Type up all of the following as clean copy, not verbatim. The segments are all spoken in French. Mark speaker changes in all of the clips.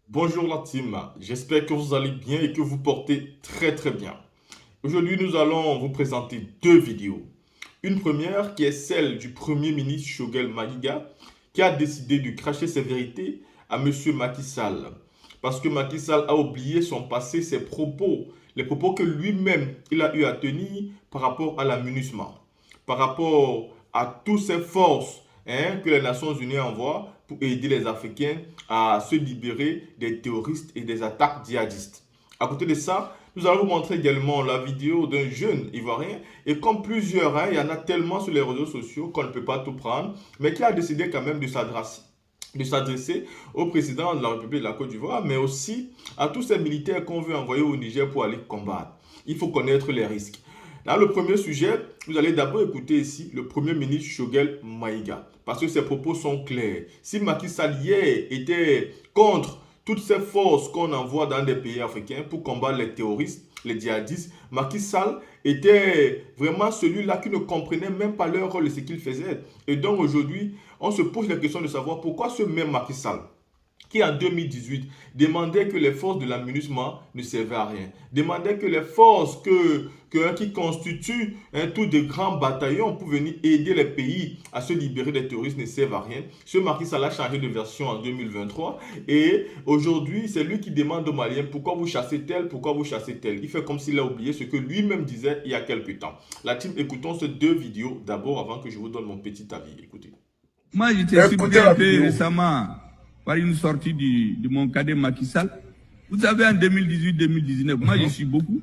Speaker 1: Bonjour la team, j'espère que vous allez bien et que vous portez très bien. Aujourd'hui, nous allons vous présenter deux vidéos. Une première qui est celle du Premier ministre Choguel Maïga qui a décidé de cracher ses vérités à Monsieur Macky Sall. Parce que Macky Sall a oublié son passé, ses propos, les propos que lui-même il a eu à tenir par rapport à la MINUSMA, par rapport à toutes ces forces que les Nations Unies envoient pour aider les Africains à se libérer des terroristes et des attaques djihadistes. À côté de ça, nous allons vous montrer également la vidéo d'un jeune Ivoirien. Et comme plusieurs, il y en a tellement sur les réseaux sociaux qu'on ne peut pas tout prendre, mais qui a décidé quand même de s'adresser au président de la République de la Côte d'Ivoire, mais aussi à tous ces militaires qu'on veut envoyer au Niger pour aller combattre. Il faut connaître les risques. Dans le premier sujet, vous allez d'abord écouter ici le Premier ministre Choguel Maïga, parce que ses propos sont clairs. Si Macky Sall hier était contre toutes ces forces qu'on envoie dans des pays africains pour combattre les terroristes, les djihadistes, Macky Sall était vraiment celui-là qui ne comprenait même pas leur rôle et ce qu'ils faisaient. Et donc aujourd'hui, on se pose la question de savoir pourquoi ce même Macky Sall, qui en 2018 demandait que les forces de la MINUSMA ne servaient à rien, demandait que les forces qui constituent tout de grands bataillons pour venir aider les pays à se libérer des terroristes ne servent à rien. Ce Macky Sall a changé de version en 2023 et aujourd'hui c'est lui qui demande aux Maliens pourquoi vous chassez tel, pourquoi vous chassez tel. Il fait comme s'il a oublié ce que lui-même disait il y a quelques temps. La team, écoutons ces deux vidéos d'abord avant que je vous donne mon petit avis. Écoutez.
Speaker 2: Moi, j'étais surpris un peu récemment par une sortie de mon cadet Macky Sall. Vous savez, en 2018-2019, moi, je suis beaucoup.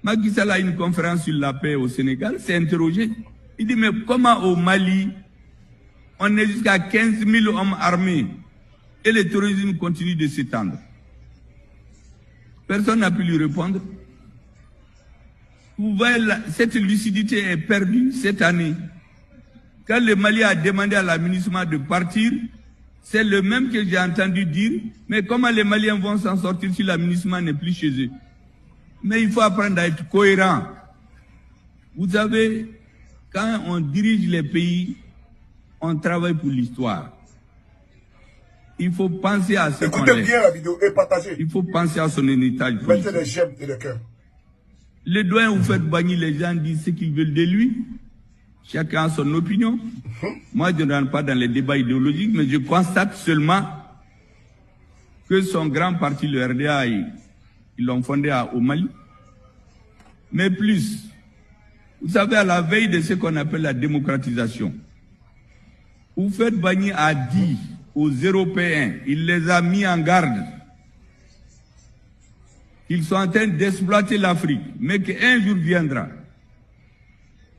Speaker 2: Macky Sall a une conférence sur la paix au Sénégal, s'est interrogé. Il dit, mais comment au Mali, on est jusqu'à 15 000 hommes armés et le terrorisme continue de s'étendre? Personne n'a pu lui répondre. Vous voyez, cette lucidité est perdue cette année. Quand le Mali a demandé à la MINUSMA de partir, c'est le même que j'ai entendu dire, mais comment les Maliens vont s'en sortir si la MINUSMA n'est plus chez eux? Mais il faut apprendre à être cohérent. Vous savez, quand on dirige les pays, on travaille pour l'histoire. Il faut penser à ce qu'on est.
Speaker 3: Écoutez bien la vidéo et partagez.
Speaker 2: Il faut penser à son héritage.
Speaker 3: Mettez les j'aime et les cœurs.
Speaker 2: Les doyens, vous faites bannir les gens, disent ce qu'ils veulent de lui. Chacun a son opinion. Moi, je ne rentre pas dans les débats idéologiques, mais je constate seulement que son grand parti, le RDA, ils l'ont fondé au Mali. Mais plus, vous savez, à la veille de ce qu'on appelle la démocratisation, vous faites bannir à 10 aux Européens, il les a mis en garde. Ils sont en train d'exploiter l'Afrique, mais qu'un jour viendra.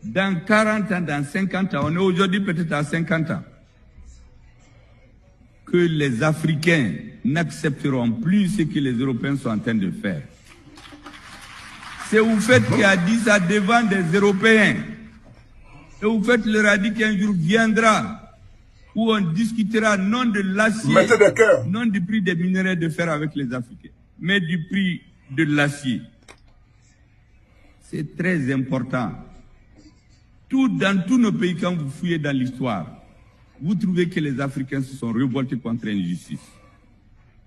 Speaker 2: Dans 40 ans, dans 50 ans, on est aujourd'hui peut-être à 50 ans, que les Africains n'accepteront plus ce que les Européens sont en train de faire. C'est vous faites qui a dit ça devant des Européens. Et vous faites leur a dit qu'un jour viendra où on discutera non de l'acier, non du prix des minerais de fer avec les Africains, mais du prix de l'acier. C'est très important. Dans tous nos pays, quand vous fouillez dans l'histoire, vous trouvez que les Africains se sont révoltés contre l'injustice.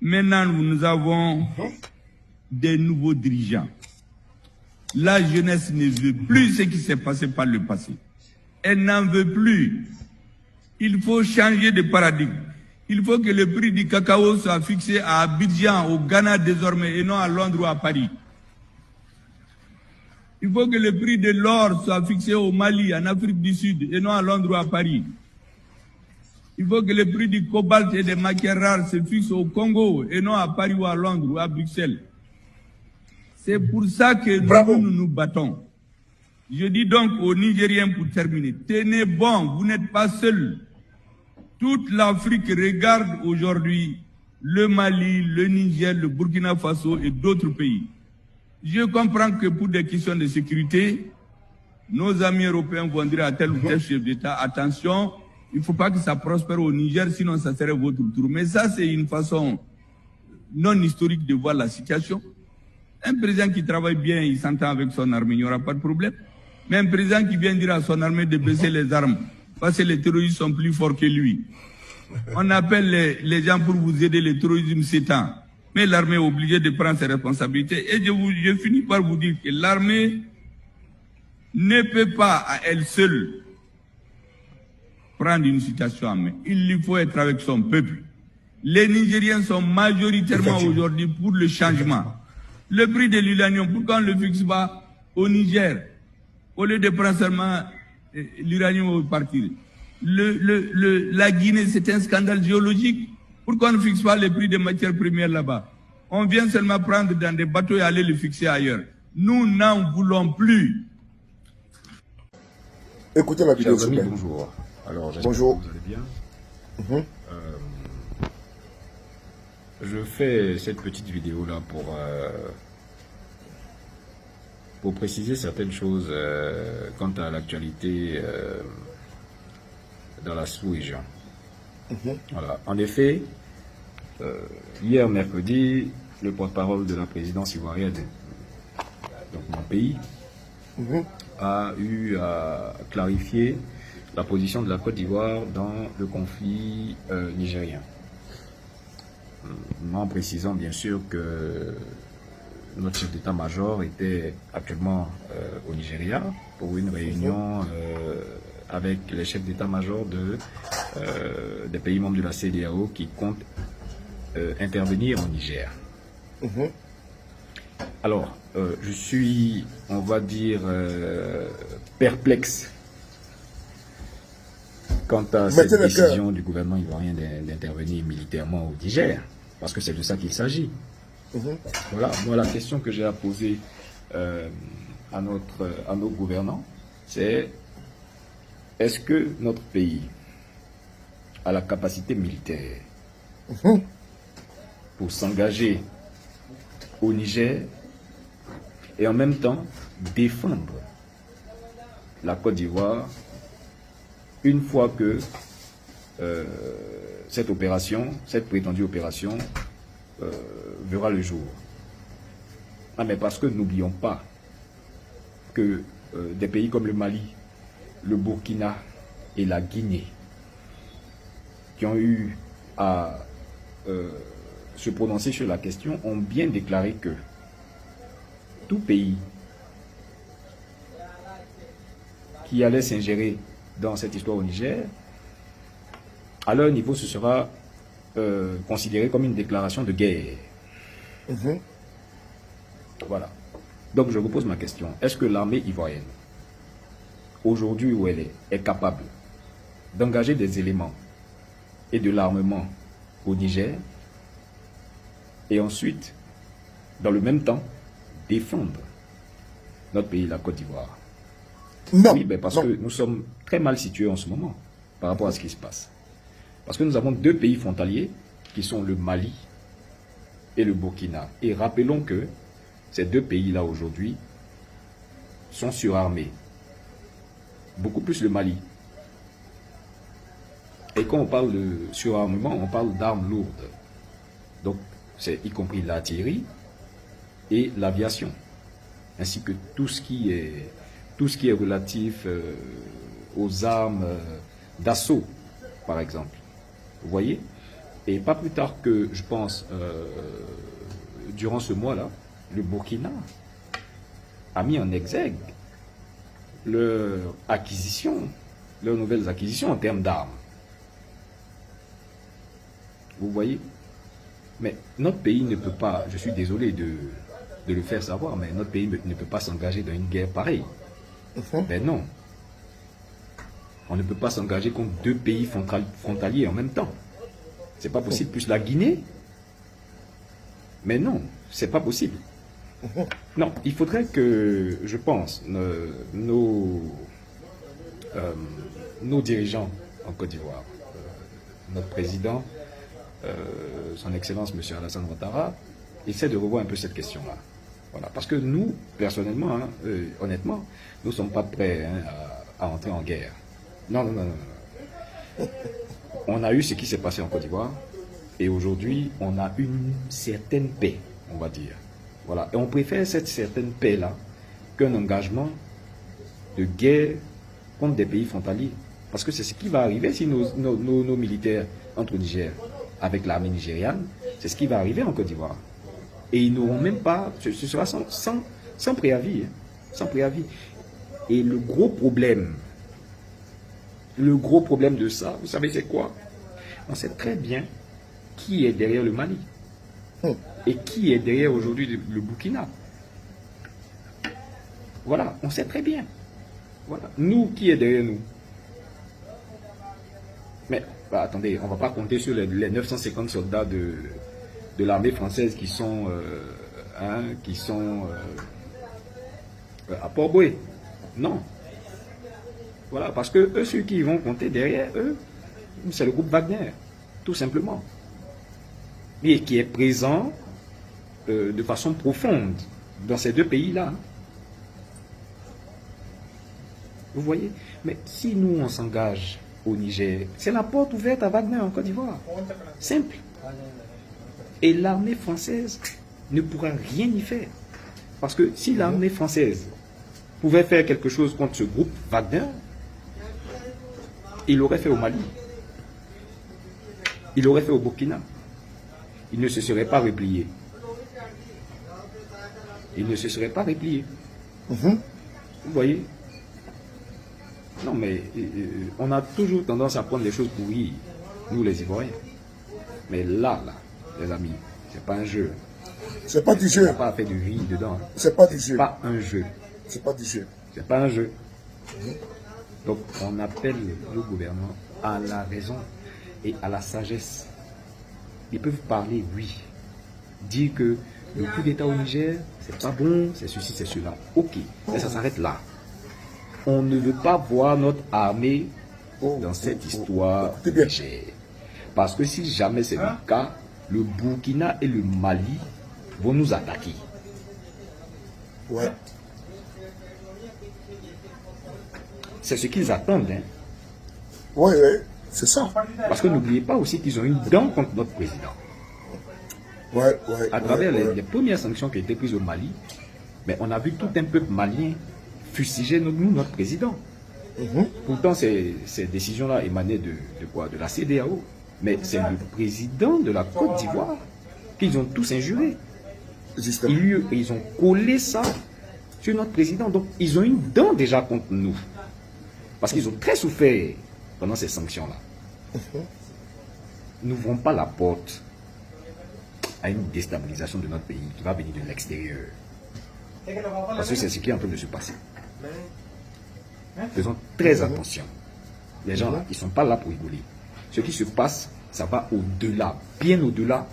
Speaker 2: Maintenant, nous avons des nouveaux dirigeants. La jeunesse ne veut plus ce qui s'est passé par le passé. Elle n'en veut plus. Il faut changer de paradigme. Il faut que le prix du cacao soit fixé à Abidjan, au Ghana désormais, et non à Londres ou à Paris. Il faut que le prix de l'or soit fixé au Mali, en Afrique du Sud, et non à Londres ou à Paris. Il faut que le prix du cobalt et des matières rares se fixe au Congo, et non à Paris ou à Londres ou à Bruxelles. C'est pour ça que nous nous battons. Je dis donc aux Nigériens pour terminer, tenez bon, vous n'êtes pas seuls. Toute l'Afrique regarde aujourd'hui le Mali, le Niger, le Burkina Faso et d'autres pays. Je comprends que pour des questions de sécurité, nos amis européens vont dire à tel ou tel chef d'État, attention, il ne faut pas que ça prospère au Niger, sinon ça serait votre tour. Mais ça, c'est une façon non historique de voir la situation. Un président qui travaille bien, il s'entend avec son armée, il n'y aura pas de problème. Mais un président qui vient dire à son armée de baisser les armes, parce que les terroristes sont plus forts que lui. On appelle les gens pour vous aider, le terrorisme s'étend. Mais l'armée est obligée de prendre ses responsabilités. Et je finis par vous dire que l'armée ne peut pas à elle seule prendre une situation en main. Il lui faut être avec son peuple. Les Nigériens sont majoritairement aujourd'hui pour le changement. Le prix de l'uranium, pourquoi on ne le fixe pas au Niger? Au lieu de prendre seulement l'uranium au partir. La Guinée, c'est un scandale géologique. Pourquoi on ne fixe pas les prix des matières premières là-bas? On vient seulement prendre dans des bateaux et aller le fixer ailleurs. Nous n'en voulons plus.
Speaker 3: Écoutez la vidéo,
Speaker 4: Chers
Speaker 3: s'il vous
Speaker 4: amis,
Speaker 3: plaît.
Speaker 4: bonjour. Alors, j'espère
Speaker 3: Bonjour.
Speaker 4: que vous allez bien. Je fais cette petite vidéo-là pour préciser certaines choses quant à l'actualité dans la sous-région. Voilà. En effet, hier mercredi, le porte-parole de la présidence ivoirienne, donc mon pays, a eu à clarifier la position de la Côte d'Ivoire dans le conflit nigérien. En précisant bien sûr que notre chef d'état-major était actuellement au Nigeria pour une réunion avec les chefs d'état-major des pays membres de la CEDEAO qui comptent intervenir au Niger. Alors, je suis, on va dire, perplexe quant à cette décision du gouvernement ivoirien d'intervenir militairement au Niger, parce que c'est de ça qu'il s'agit. Voilà, moi la question que j'ai à poser à nos gouvernants, c'est est-ce que notre pays a la capacité militaire pour s'engager au Niger et en même temps défendre la Côte d'Ivoire une fois que cette opération, cette prétendue opération verra le jour. Ah, mais parce que n'oublions pas que des pays comme le Mali, le Burkina et la Guinée, qui ont eu à se prononcer sur la question, ont bien déclaré que tout pays qui allait s'ingérer dans cette histoire au Niger, à leur niveau, ce sera considéré comme une déclaration de guerre. Voilà. Donc je vous pose ma question. Est-ce que l'armée ivoirienne, aujourd'hui où elle est capable d'engager des éléments et de l'armement au Niger et ensuite, dans le même temps, défendre notre pays, la Côte d'Ivoire?
Speaker 3: Non.
Speaker 4: Oui, ben parce que nous sommes très mal situés en ce moment par rapport à ce qui se passe. Parce que nous avons deux pays frontaliers qui sont le Mali et le Burkina. Et rappelons que ces deux pays-là aujourd'hui sont surarmés. Beaucoup plus le Mali. Et quand on parle de surarmement, on parle d'armes lourdes. Donc, c'est y compris l'artillerie et l'aviation. Ainsi que tout ce qui est relatif aux armes d'assaut, par exemple. Vous voyez? Et pas plus tard que, je pense, durant ce mois-là, le Burkina a mis en exergue leurs nouvelles acquisitions en termes d'armes. Vous voyez? Mais notre pays ne peut pas, je suis désolé de le faire savoir, mais notre pays ne peut pas s'engager dans une guerre pareille. Ben non. On ne peut pas s'engager contre deux pays frontaliers en même temps. C'est pas possible. Plus la Guinée. Mais non, c'est pas possible. Non, il faudrait que, je pense, nos dirigeants en Côte d'Ivoire, notre président, son Excellence M. Alassane Ouattara, essaie de revoir un peu cette question-là. Voilà. Parce que nous, personnellement, hein, honnêtement, nous ne sommes pas prêts à entrer en guerre. Non. On a eu ce qui s'est passé en Côte d'Ivoire et aujourd'hui, on a une certaine paix, on va dire. Voilà. Et on préfère cette certaine paix-là qu'un engagement de guerre contre des pays frontaliers. Parce que c'est ce qui va arriver si nos militaires entrent au Niger. avec l'armée nigériane, c'est ce qui va arriver en Côte d'Ivoire. Et ils n'auront même pas, ce sera sans préavis, hein, sans préavis. Et le gros problème de ça, vous savez c'est quoi? On sait très bien qui est derrière le Mali et qui est derrière aujourd'hui le Burkina. Voilà, on sait très bien. Voilà, nous, qui est derrière nous? Mais bah, attendez, on ne va pas compter sur les 950 soldats de l'armée française qui sont, à Port-Boué. Non. Voilà, parce que eux, ceux qui vont compter derrière eux, c'est le groupe Wagner, tout simplement. Et qui est présent de façon profonde dans ces deux pays-là. Vous voyez? Mais si nous, on s'engage au Niger, c'est la porte ouverte à Wagner en Côte d'Ivoire. Simple. Et l'armée française ne pourra rien y faire. Parce que si l'armée française pouvait faire quelque chose contre ce groupe Wagner, il l'aurait fait au Mali. Il l'aurait fait au Burkina. Il ne se serait pas replié. Il ne se serait pas replié. Vous voyez? Non, mais on a toujours tendance à prendre les choses pour rire, nous les Ivoiriens. Mais là, les amis, c'est pas un jeu.
Speaker 3: C'est pas du
Speaker 4: Il
Speaker 3: jeu.
Speaker 4: n'y a pas à faire du rire dedans.
Speaker 3: C'est pas du jeu.
Speaker 4: Pas un jeu.
Speaker 3: C'est pas du jeu.
Speaker 4: C'est pas un jeu. Donc, on appelle le gouvernement à la raison et à la sagesse. Ils peuvent parler, oui. Dire que le coup d'État au Niger, c'est pas bon, c'est ceci, c'est cela. Ok, mais ça s'arrête là. On ne veut pas voir notre armée dans cette histoire
Speaker 3: Écoutez
Speaker 4: au
Speaker 3: bien.
Speaker 4: Niger. Parce que si jamais c'est le cas, le Burkina et le Mali vont nous attaquer.
Speaker 3: Ouais.
Speaker 4: C'est ce qu'ils attendent. Hein.
Speaker 3: Ouais, ouais. C'est ça.
Speaker 4: Parce que n'oubliez pas aussi qu'ils ont une dent contre notre président.
Speaker 3: Ouais, ouais.
Speaker 4: À travers
Speaker 3: ouais,
Speaker 4: les premières sanctions qui ont été prises au Mali, mais on a vu tout un peuple malien fustiger notre président. Pourtant, ces décisions-là émanaient de quoi? De la CEDEAO. Mais c'est le président de la Côte d'Ivoire qu'ils ont tous injuré.
Speaker 3: Justement.
Speaker 4: Ils ont collé ça sur notre président. Donc, ils ont une dent déjà contre nous. Parce qu'ils ont très souffert pendant ces sanctions-là. N'ouvrons pas la porte à une déstabilisation de notre pays qui va venir de l'extérieur. Parce que c'est ce qui est en train de se passer. Faisons très attention. Les gens là, ils ne sont pas là pour rigoler. Ce qui se passe, ça va au-delà, bien au-delà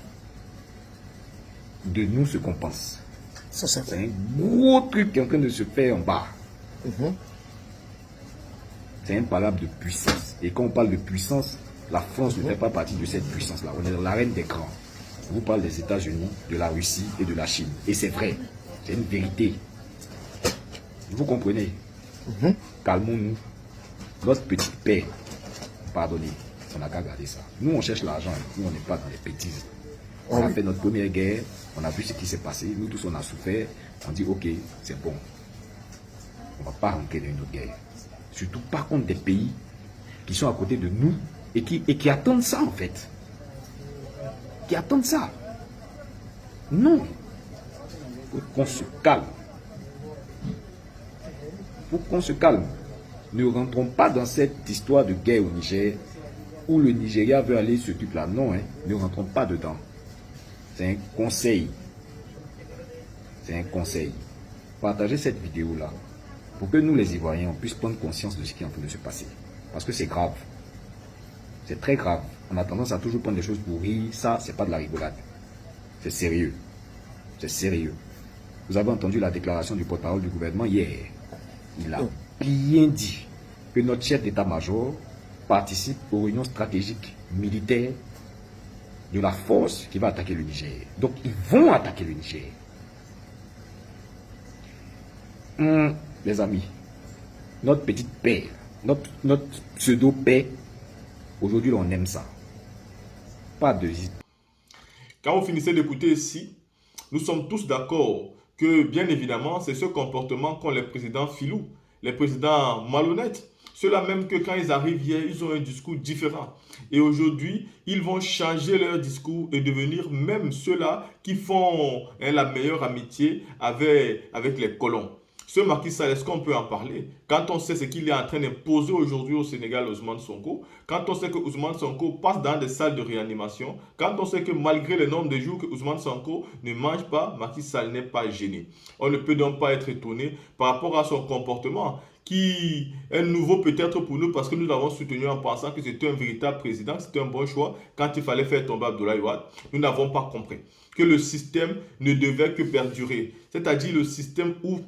Speaker 4: de nous ce qu'on pense.
Speaker 3: Ça, c'est
Speaker 4: C'est
Speaker 3: vrai.
Speaker 4: un gros truc qui est en train de se faire en bas. C'est un palabre de puissance. Et quand on parle de puissance, la France ne fait pas partie de cette puissance-là. On est dans l'arène des grands. On vous parle des États-Unis, de la Russie et de la Chine. Et c'est vrai. C'est une vérité. Vous comprenez? Calmons-nous. Notre petit père, pardonnez, on n'a qu'à garder ça. Nous, on cherche l'argent. Nous, on n'est pas dans les bêtises. On a fait notre première guerre. On a vu ce qui s'est passé. Nous tous, on a souffert. On dit, ok, c'est bon. On ne va pas rentrer dans une autre guerre. Surtout pas contre des pays qui sont à côté de nous et qui attendent ça, en fait. Qui attendent ça. Non. Il faut qu'on se calme. Il faut qu'on se calme. Ne rentrons pas dans cette histoire de guerre au Niger où le Nigeria veut aller ce truc-là. Non, hein, ne rentrons pas dedans. C'est un conseil. C'est un conseil. Partagez cette vidéo-là pour que nous, les Ivoiriens, on puisse prendre conscience de ce qui est en train de se passer. Parce que c'est grave. C'est très grave. On a tendance à toujours prendre des choses pour rire. Ça, c'est pas de la rigolade. C'est sérieux. C'est sérieux. Vous avez entendu la déclaration du porte-parole du gouvernement hier. Il a bien dit que notre chef d'état-major participe aux réunions stratégiques militaires de la force qui va attaquer le Niger. Donc, ils vont attaquer le Niger. Les amis, notre petite paix, notre pseudo-paix, aujourd'hui, on aime ça. Pas de...
Speaker 1: Quand vous finissez d'écouter ici, nous sommes tous d'accord que, bien évidemment, c'est ce comportement qu'ont les présidents filous, les présidents malhonnêtes, Ceux-là même que quand ils arrivent hier, ils ont un discours différent. Et aujourd'hui, ils vont changer leur discours et devenir même ceux-là qui font la meilleure amitié avec les colons. Ce Macky Sall, est-ce qu'on peut en parler? Quand on sait ce qu'il est en train d'imposer aujourd'hui au Sénégal, Ousmane Sonko, quand on sait que Ousmane Sonko passe dans des salles de réanimation, quand on sait que malgré le nombre de jours que Ousmane Sonko ne mange pas, Macky Sall n'est pas gêné. On ne peut donc pas être étonné par rapport à son comportement, qui est nouveau peut-être pour nous parce que nous l'avons soutenu en pensant que c'était un véritable président, c'était un bon choix. Quand il fallait faire tomber Abdoulaye Wade, nous n'avons pas compris que le système ne devait que perdurer. C'est-à-dire le système où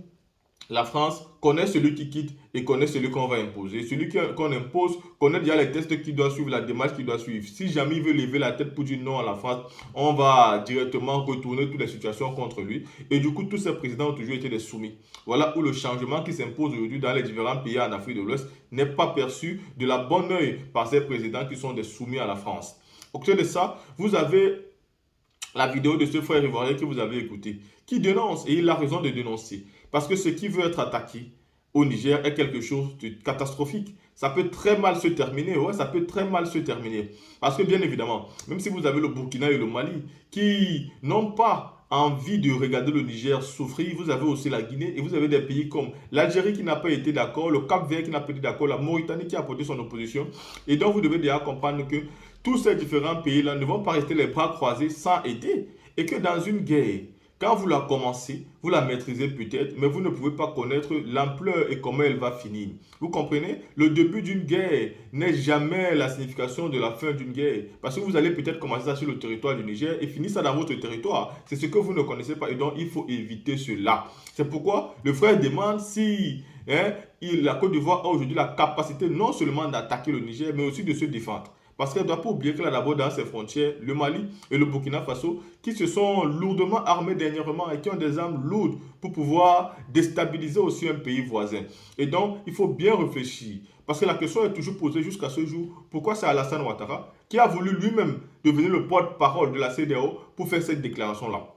Speaker 1: la France connaît celui qui quitte et connaît celui qu'on va imposer. Celui qu'on impose connaît déjà les tests qu'il doit suivre, la démarche qu'il doit suivre. Si jamais il veut lever la tête pour dire non à la France, on va directement retourner toutes les situations contre lui. Et du coup, tous ces présidents ont toujours été des soumis. Voilà où le changement qui s'impose aujourd'hui dans les différents pays en Afrique de l'Ouest n'est pas perçu de la bonne œil par ces présidents qui sont des soumis à la France. Au côté de ça, vous avez la vidéo de ce frère ivoirien que vous avez écouté, qui dénonce, et il a raison de dénoncer. Parce que ce qui veut être attaqué au Niger est quelque chose de catastrophique. Ça peut très mal se terminer, ouais, ça peut très mal se terminer. Parce que bien évidemment, même si vous avez le Burkina et le Mali qui n'ont pas envie de regarder le Niger souffrir, vous avez aussi la Guinée et vous avez des pays comme l'Algérie qui n'a pas été d'accord, le Cap-Vert qui n'a pas été d'accord, la Mauritanie qui a apporté son opposition. Et donc vous devez déjà comprendre que tous ces différents pays-là ne vont pas rester les bras croisés sans aider. Et que dans une guerre, quand vous la commencez, vous la maîtrisez peut-être, mais vous ne pouvez pas connaître l'ampleur et comment elle va finir. Vous comprenez? Le début d'une guerre n'est jamais la signification de la fin d'une guerre. Parce que vous allez peut-être commencer ça sur le territoire du Niger et finir ça dans votre territoire. C'est ce que vous ne connaissez pas et donc il faut éviter cela. C'est pourquoi le frère demande si la Côte d'Ivoire a aujourd'hui la capacité non seulement d'attaquer le Niger, mais aussi de se défendre. Parce qu'elle ne doit pas oublier qu'elle a d'abord dans ses frontières le Mali et le Burkina Faso qui se sont lourdement armés dernièrement et qui ont des armes lourdes pour pouvoir déstabiliser aussi un pays voisin. Et donc, il faut bien réfléchir. Parce que la question est toujours posée jusqu'à ce jour. Pourquoi c'est Alassane Ouattara qui a voulu lui-même devenir le porte-parole de la CEDEAO pour faire cette déclaration-là?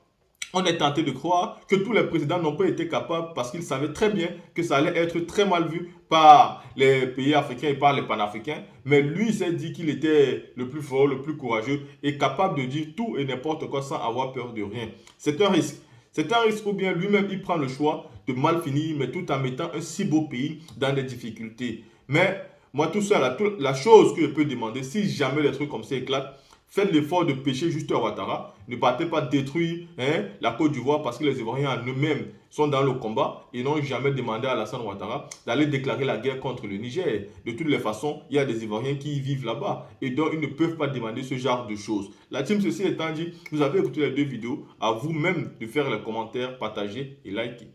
Speaker 1: On est tenté de croire que tous les présidents n'ont pas été capables parce qu'ils savaient très bien que ça allait être très mal vu par les pays africains et par les panafricains. Mais lui, il s'est dit qu'il était le plus fort, le plus courageux et capable de dire tout et n'importe quoi sans avoir peur de rien. C'est un risque. C'est un risque ou bien lui-même, il prend le choix de mal finir, mais tout en mettant un si beau pays dans des difficultés. Mais moi, tout ça, la chose que je peux demander, si jamais des trucs comme ça éclatent, faites l'effort de pêcher juste à Ouattara. Ne partez pas détruire la Côte d'Ivoire parce que les Ivoiriens en eux-mêmes sont dans le combat et n'ont jamais demandé à Alassane Ouattara d'aller déclarer la guerre contre le Niger. De toutes les façons, il y a des Ivoiriens qui vivent là-bas et donc ils ne peuvent pas demander ce genre de choses. La team, ceci étant dit, vous avez écouté les deux vidéos. À vous-même de faire les commentaires, partager et liker.